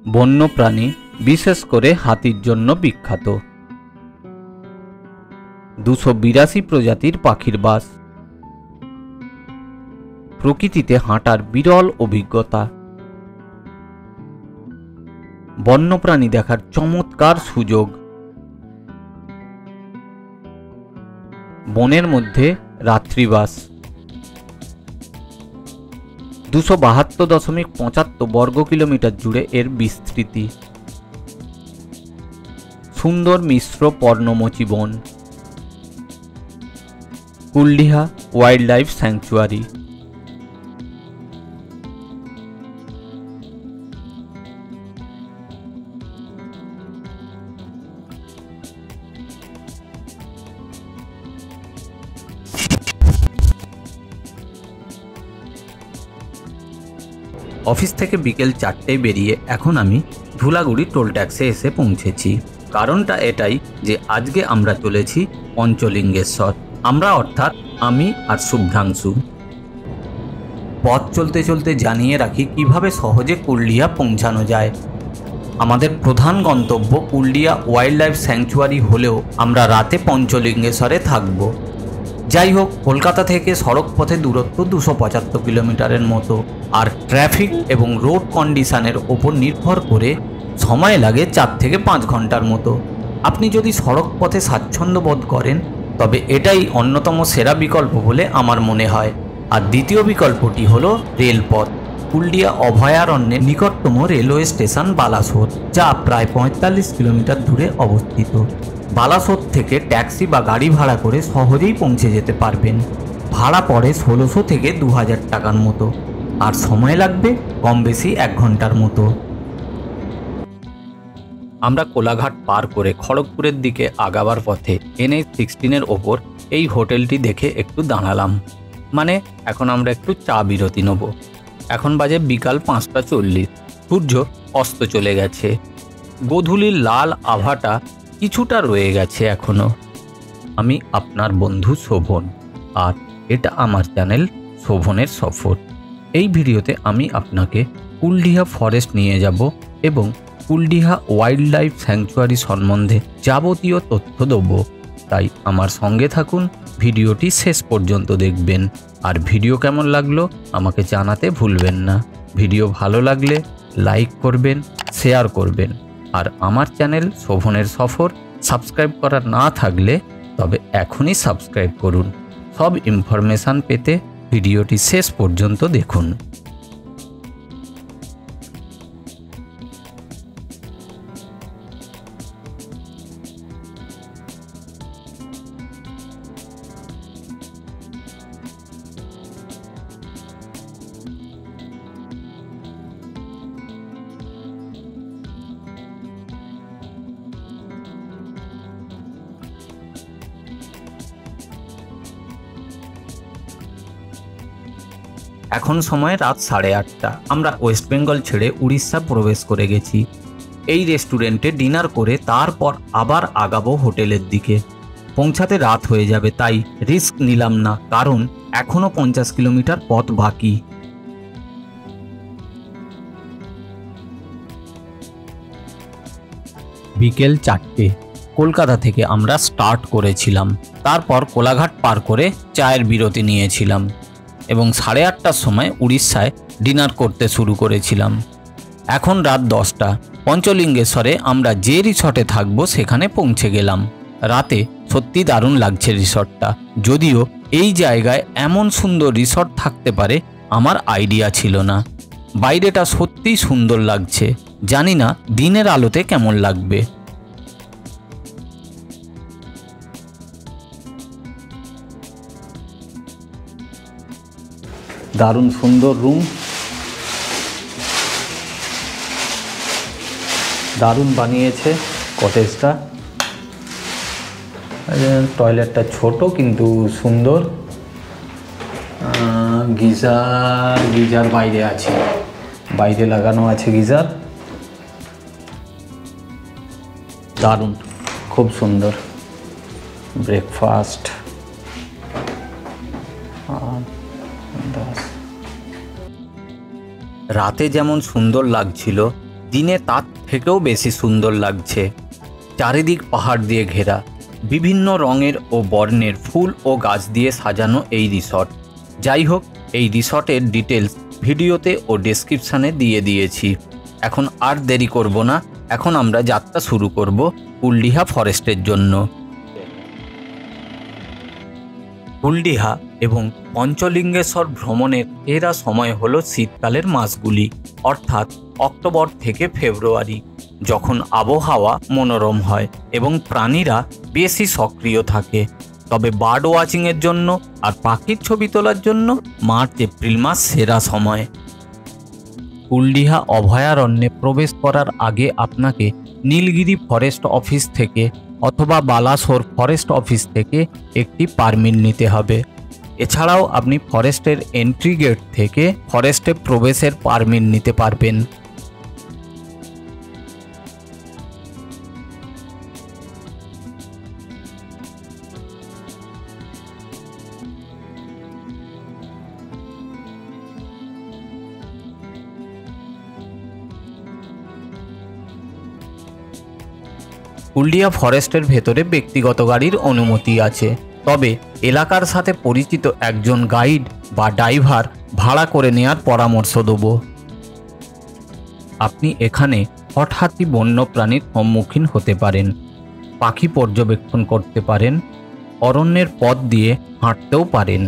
বন্যপ্রাণী বিশেষ করে হাতির জন্য বিখ্যাত। 282 প্রজাতির পাখির বাস। প্রকৃতিতে হাঁটার বিরল অভিজ্ঞতা। বন্যপ্রাণী দেখার চমৎকার সুযোগ। বনের মধ্যে রাত্রিবাস। 272.75 বর্গ কিলোমিটার জুড়ে এর বিস্তৃতি। সুন্দর মিশ্র পর্ণমোচী বন। Kuldiha wild life sanctuary. Office থেকে বিকেল 4টায় বেরিয়ে এখন আমি ধুলাগুড়ি টোল ট্যাক্সে এসে পৌঁছেছি। কারণটা এটাই যে আজকে আমরা চলেছি পঞ্চলিঙ্গেশ্বর। আমরা অর্থাৎ আমি আর শুভ্রাংশু। পথ চলতে চলতে জানিয়ে রাখি কিভাবে সহজে কুলডিহা পৌঁছানো যায়। আমাদের প্রধান গন্তব্য কুলডিহা ওয়াইল্ড লাইফ স্যাংচুয়ারি হলেও আমরা রাতে পঞ্চলিঙ্গেশ্বরে থাকব। যাই হোক, কলকাতা থেকে সড়ক পথে দূরত্ব 275 কিলোমিটারের মতো, আর ট্রাফিক এবং রোড কন্ডিশনের ওপর নির্ভর করে সময় লাগে 4 থেকে 5 ঘন্টার মতো। আপনি যদি সড়ক পথে স্বাচ্ছন্দ্য বোধ করেন তবে এটাই অন্যতম সেরা বিকল্প বলে আমার মনে হয়। আর দ্বিতীয় বিকল্পটি হলো রেলপথ। কুলডিহা অভয়ারণ্যের নিকটতম রেলওয়ে স্টেশন বালাসোর, যা প্রায় 45 কিলোমিটার দূরে অবস্থিত। বালাসোর থেকে ট্যাক্সি বা গাড়ি ভাড়া করে সহজেই পৌঁছে যেতে পারবেন। ভাড়া পড়ে 1600 থেকে 2000 টাকার মতো, আর সময় লাগবে কম বেশি 1 ঘন্টার মতো। আমরা কোলাঘাট পার করে খড়গপুরের দিকে আগাবার পথে NH-16 ওপর এই হোটেলটি দেখে একটু দাঁড়ালাম। মানে এখন আমরা একটু চা বিরতি নেব। এখন বাজে বিকাল 5:40। সূর্য অস্ত চলে গেছে। গোধূলির লাল আভাটা কিছুটা রয়ে গেছে এখনো। আমি আপনার বন্ধু শোভন, আর এটা আমার চ্যানেল শোভনের সফর। এই ভিডিওতে আমি আপনাকে কুলডিহা ফরেস্ট নিয়ে যাব এবং কুলডিহা ওয়াইল্ড লাইফ স্যাংচুয়ারি সম্বন্ধে যাবতীয় তথ্য দেব। তাই আমার সঙ্গে থাকুন, ভিডিওটি শেষ পর্যন্ত দেখবেন। আর ভিডিও কেমন লাগলো আমাকে জানাতে ভুলবেন না। ভিডিও ভালো লাগলে লাইক করবেন, শেয়ার করবেন। আর আমার চ্যানেল শোভনের সফর সাবস্ক্রাইব করা না থাকলে তবে এখনই সাবস্ক্রাইব করুন। সব ইনফরমেশান পেতে ভিডিওটি শেষ পর্যন্ত দেখুন। এখন সময় রাত 8:30। আমরা ওয়েস্ট বেঙ্গল ছেড়ে উড়িষ্যা প্রবেশ করে গেছি। এই রেস্টুরেন্টে ডিনার করে তারপর আবার আগাবো হোটেলের দিকে। পৌঁছাতে রাত হয়ে যাবে, তাই রিস্ক নিলাম না, কারণ এখনো 50 কিলোমিটার পথ বাকি। বিকেল 4টে। কলকাতা থেকে আমরা স্টার্ট করেছিলাম। তারপর কোলাঘাট পার করে চায়ের বিরতি নিয়েছিলাম এবং 8:30টার সময় উড়িষ্যায় ডিনার করতে শুরু করেছিলাম। এখন রাত 10টা। পঞ্চলিঙ্গেশ্বরে আমরা যে রিসর্টে থাকবো সেখানে পৌঁছে গেলাম। রাতে সত্যি দারুণ লাগছে রিসর্টটা। যদিও এই জায়গায় এমন সুন্দর রিসর্ট থাকতে পারে আমার আইডিয়া ছিল না। বাইরেটা সত্যিই সুন্দর লাগছে, জানি না দিনের আলোতে কেমন লাগবে। দারুণ সুন্দর রুম, দারুণ বানিয়েছে কটেজটা। টয়লেটটা ছোট কিন্তু সুন্দর। গিজার বাইরে আছে, বাইরে লাগানো আছে গিজার। দারুণ, খুব সুন্দর। ব্রেকফাস্ট। রাতে যেমন সুন্দর লাগছিল, দিনে তার থেকেও বেশি সুন্দর লাগছে। চারিদিক পাহাড় দিয়ে ঘেরা, বিভিন্ন রঙের ও বর্ণের ফুল ও গাছ দিয়ে সাজানো এই রিসর্ট। যাই হোক, এই রিসর্টের ডিটেলস ভিডিওতে ও ডেসক্রিপশানে দিয়ে দিয়েছি। এখন আর দেরি করব না, এখন আমরা যাত্রা শুরু করব কুলডিহা ফরেস্টের জন্য। কুলডিহা এবং পঞ্চলিঙ্গেশ্বর ভ্রমণের এরা সময় হলো শীতকালের মাসগুলি, অর্থাৎ অক্টোবর থেকে ফেব্রুয়ারি, যখন আবহাওয়া মনোরম হয় এবং প্রাণীরা বেশি সক্রিয় থাকে। তবে বার্ড ওয়াচিংয়ের জন্য আর পাখির ছবি তোলার জন্য মার্চ এপ্রিল মাস সেরা সময়। কুলডিহা অভয়ারণ্যে প্রবেশ করার আগে আপনাকে নীলগিরি ফরেস্ট অফিস থেকে অথবা বালাসোর ফরেস্ট অফিস থেকে একটি পারমিট নিতে হবে। এছাড়াও আপনি ফরেস্টের এন্ট্রি গেট থেকে ফরেস্টে প্রবেশের পারমিট নিতে পারবেন। কুলডিহা ফরেস্টের ভেতরে ব্যক্তিগত গাড়ির অনুমতি আছে, তবে এলাকার সাথে পরিচিত একজন গাইড বা ড্রাইভার ভাড়া করে নেওয়ার পরামর্শ দেব। আপনি এখানে হঠাৎই বন্যপ্রাণীর সম্মুখীন হতে পারেন, পাখি পর্যবেক্ষণ করতে পারেন, অরণ্যের পথ দিয়ে হাঁটতেও পারেন।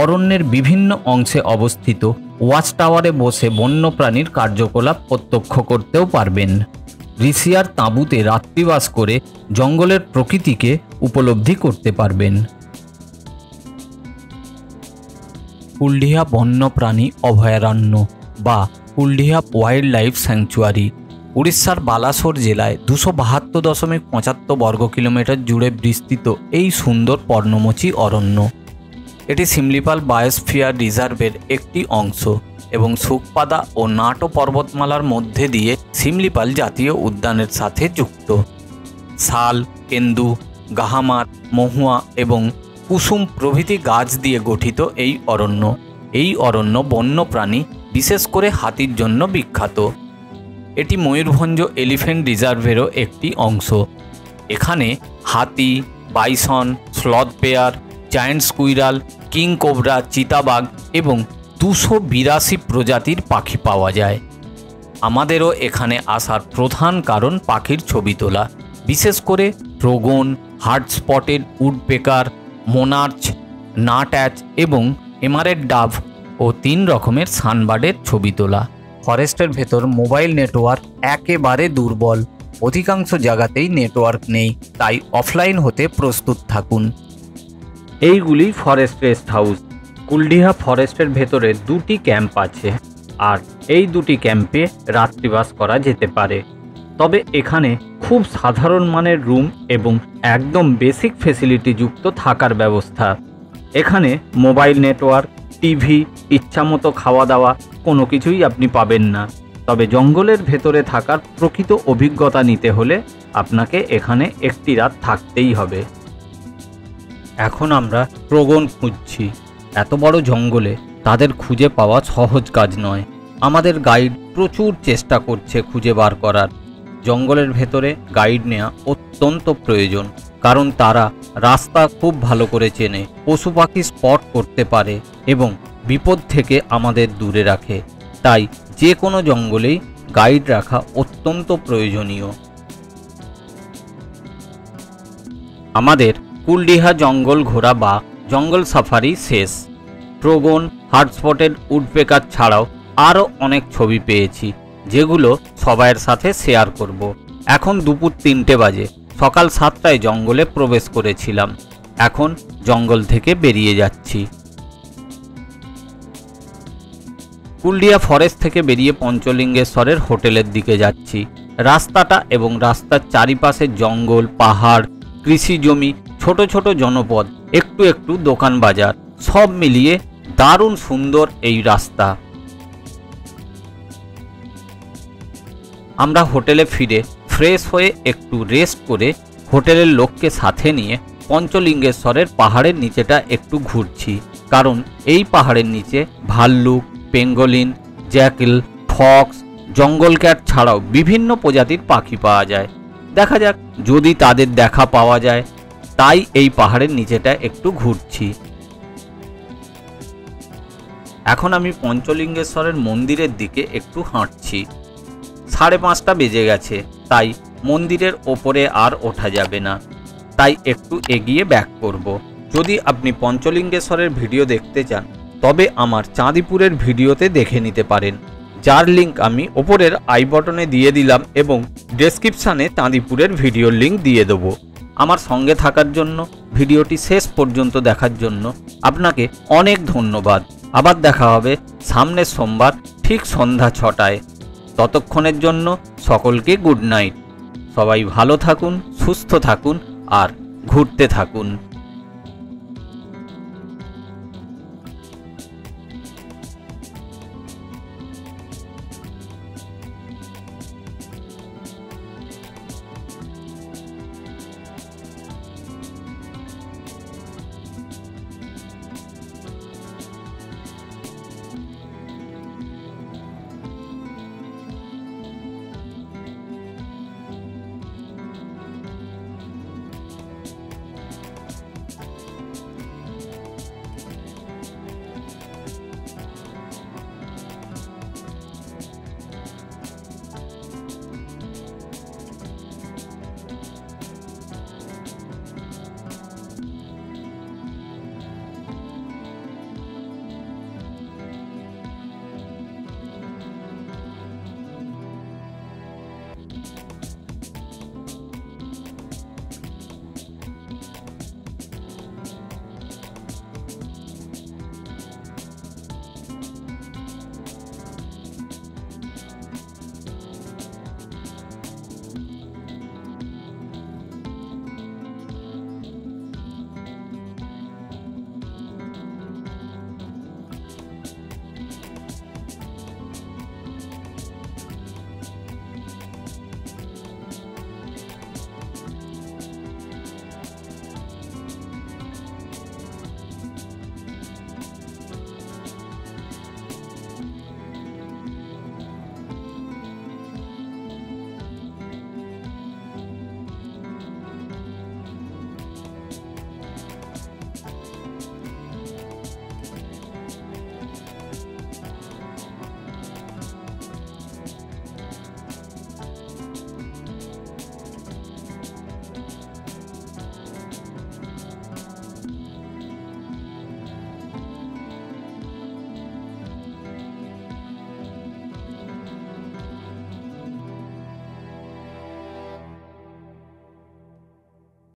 অরণ্যের বিভিন্ন অংশে অবস্থিত ওয়াচ টাওয়ারে বসে বন্যপ্রাণীর কার্যকলাপ প্রত্যক্ষ করতেও পারবেন। ঋষিয়ার তাঁবুতে রাত্রিবাস করে জঙ্গলের প্রকৃতিকে উপলব্ধি করতে পারবেন। কুলডিহা বন্যপ্রাণী অভয়ারণ্য বা কুলডিহা ওয়াইল্ড লাইফ স্যাংচুয়ারি উড়িষ্যার বালাসোর জেলায় 272.75 বর্গ কিলোমিটার জুড়ে বিস্তৃত এই সুন্দর পর্ণমোচী অরণ্য। এটি সিমলিপাল বায়োস্ফিয়ার রিজার্ভের একটি অংশ এবং সুখপাদা ও নাটো পর্বতমালার মধ্যে দিয়ে সিমলিপাল জাতীয় উদ্যানের সাথে যুক্ত। শাল, কেন্দু, গাহামার, মহুয়া এবং কুসুম প্রভৃতি গাছ দিয়ে গঠিত এই অরণ্য। এই অরণ্য বন্যপ্রাণী, বিশেষ করে হাতির জন্য বিখ্যাত। এটি ময়ূরভঞ্জ এলিফ্যান্ট রিজার্ভেরও একটি অংশ। এখানে হাতি, bison, sloth bear, giant squirrel, king cobra, চিতাবাঘ এবং 282 প্রজাতির পাখি পাওয়া যায়। আমাদেরও এখানে আসার প্রধান কারণ পাখির ছবি তোলা, বিশেষ করে ট্রোগন, হার্ট স্পটেড উডপেকার, মোনার্চ, নাটঅ্যাচ এবং এমারেট ডাভ ও 3 রকমের সানবার্ডের ছবি তোলা। ফরেস্টের ভেতর মোবাইল নেটওয়ার্ক একেবারে দুর্বল, অধিকাংশ জায়গাতেই নেটওয়ার্ক নেই, তাই অফলাইন হতে প্রস্তুত থাকুন। এইগুলি ফরেস্ট রেস্ট হাউস। কুলডিহা ফরেস্টের ভেতরে 2টি ক্যাম্প আছে, আর এই 2টি ক্যাম্পে রাত্রিবাস করা যেতে পারে। তবে এখানে খুব সাধারণ মানের রুম এবং একদম বেসিক ফেসিলিটি যুক্ত থাকার ব্যবস্থা। এখানে মোবাইল নেটওয়ার্ক, টিভি, ইচ্ছামতো খাওয়া দাওয়া কোনো কিছুই আপনি পাবেন না। তবে জঙ্গলের ভেতরে থাকার প্রকৃত অভিজ্ঞতা নিতে হলে আপনাকে এখানে একটি রাত থাকতেই হবে। এখন আমরা ট্রোগন খুঁজছি। এত বড় জঙ্গলে তাদের খুঁজে পাওয়া সহজ কাজ নয়। আমাদের গাইড প্রচুর চেষ্টা করছে খুঁজে বার করার। জঙ্গলের ভেতরে গাইড নেওয়া অত্যন্ত প্রয়োজন, কারণ তারা রাস্তা খুব ভালো করে চেনে, পশু পাখি স্পট করতে পারে এবং বিপদ থেকে আমাদের দূরে রাখে। তাই যে কোনো জঙ্গলেই গাইড রাখা অত্যন্ত প্রয়োজনীয়। আমাদের কুলডিহা জঙ্গল ঘোরা বা জঙ্গল সাফারি শেষ। ট্রোগন, হার্ট স্পটেড উডপেকার ছাড়াও আরও অনেক ছবি পেয়েছি, যেগুলো সবাইয়ের সাথে শেয়ার করব। এখন দুপুর 3টে বাজে। সকাল 7টায় জঙ্গলে প্রবেশ করেছিলাম, এখন জঙ্গল থেকে বেরিয়ে যাচ্ছি। কুলডিহা ফরেস্ট থেকে বেরিয়ে পঞ্চলিঙ্গেশ্বরের হোটেলের দিকে যাচ্ছি। রাস্তাটা এবং রাস্তার চারিপাশে জঙ্গল, পাহাড়, কৃষি জমি, ছোট ছোট জনপদ, একটু একটু দোকান বাজার, সব মিলিয়ে দারুণ সুন্দর এই রাস্তা। আমরা হোটেলে ফিরে ফ্রেশ হয়ে একটু রেস্ট করে হোটেলের লোককে সাথে নিয়ে পঞ্চলিঙ্গেশ্বরের পাহাড়ের নিচেটা একটু ঘুরছি, কারণ এই পাহাড়ের নিচে ভাল্লুক, পেঙ্গোলিন, জ্যাকেল, ফক্স, জঙ্গল ক্যাট ছাড়াও বিভিন্ন প্রজাতির পাখি পাওয়া যায়। দেখা যাক যদি তাদের দেখা পাওয়া যায়। তাই এই পাহাড়ের নিচেটা একটু ঘুরছি। এখন আমি পঞ্চলিঙ্গেশ্বরের মন্দিরের দিকে একটু হাঁটছি। 5:30 বেজে গেছে, তাই মন্দিরের ওপরে আর ওঠা যাবে না, তাই একটু এগিয়ে ব্যাক করব। যদি আপনি পঞ্চলিঙ্গেশ্বরের ভিডিও দেখতে চান তবে আমার চাঁদিপুরের ভিডিওতে দেখে নিতে পারেন, যার লিঙ্ক আমি ওপরের আই বটনে দিয়ে দিলাম এবং ডেসক্রিপশানে চাঁদিপুরের ভিডিওর লিঙ্ক দিয়ে দেবো। আমার সঙ্গে থাকার জন্য, ভিডিওটি শেষ পর্যন্ত দেখার জন্য আপনাকে অনেক ধন্যবাদ। আবার দেখা হবে সামনের সোমবার ঠিক সন্ধ্যা 6টায়। ততক্ষণের জন্য সকলকে গুড নাইট। সবাই ভালো থাকুন, সুস্থ থাকুন আর ঘুরতে থাকুন।